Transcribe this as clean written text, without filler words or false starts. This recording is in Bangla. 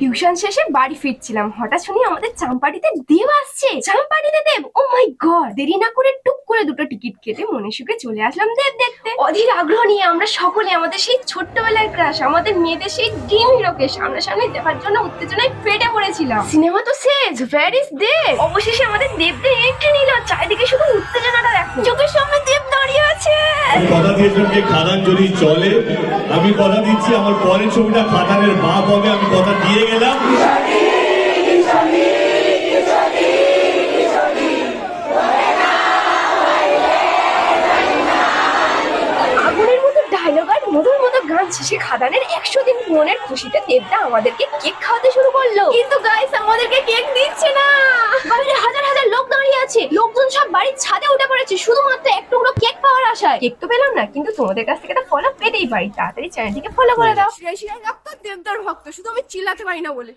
টিউশন শেষে বাড়ি ফিরছিলাম, হঠাৎ শুনি আমাদের চাম্পাটিতে দেব আসছে। চাম্পাটিতে দেব, ও মাই গড! দেরি না করে টুক করে দুটো টিকিট কেটে মনে সুখে চলে আসলাম দেব দেখতে। অধীর আগ্রহ নিয়ে আমরা সকলে আমাদের সেই ছোট্টবেলার ক্রাশ, আমাদের মেয়েদের সেই ড্রিম হিরোকে সামনাসামনি দেখার জন্য উত্তেজনায় ফেটে পড়েছিলাম। সিনেমা তো শেষ, হোয়ার ইজ দেব? অবশেষে আমাদের দেবদের এন্ট্রি নিল। চারিদিকে শুধু উত্তেজনাটা দেখো, চোখের সামনে দেব দাঁড়িয়ে আছে। কথা দিয়েছিলাম যে খাদান যদি চলে, আমি কথা দিচ্ছি আমার পরের ছবিটা খাদানের বাপ হবে, আমি কথা দিয়ে গেলাম। আগুনের মতো ডায়লগ আর মধুর মতো গান শেষে খাদানের 100 দিন পূরণের খুশিতে দেবদা আমাদেরকে কেক খাওয়াতে শুরু করলো। কিন্তু গাইস আমাদেরকে কেক দিচ্ছে না। বাইরে হাজার হাজার লোক দাঁড়িয়ে আছে, লোকজন সব বাড়ির ছাদে উঠে পড়েছে শুধুমাত্র এক টুকরো কেক পাওয়ার আশায়। কেক তো পেলাম না, কিন্তু তোমাদের কাছ থেকে একটা ফলো পেতেই পারি। তাড়াতাড়ি চ্যানেলটিকে ফলো করে দাও। দেবদার ভক্ত, শুধু আমি চিল্লাতে পারি না বলে।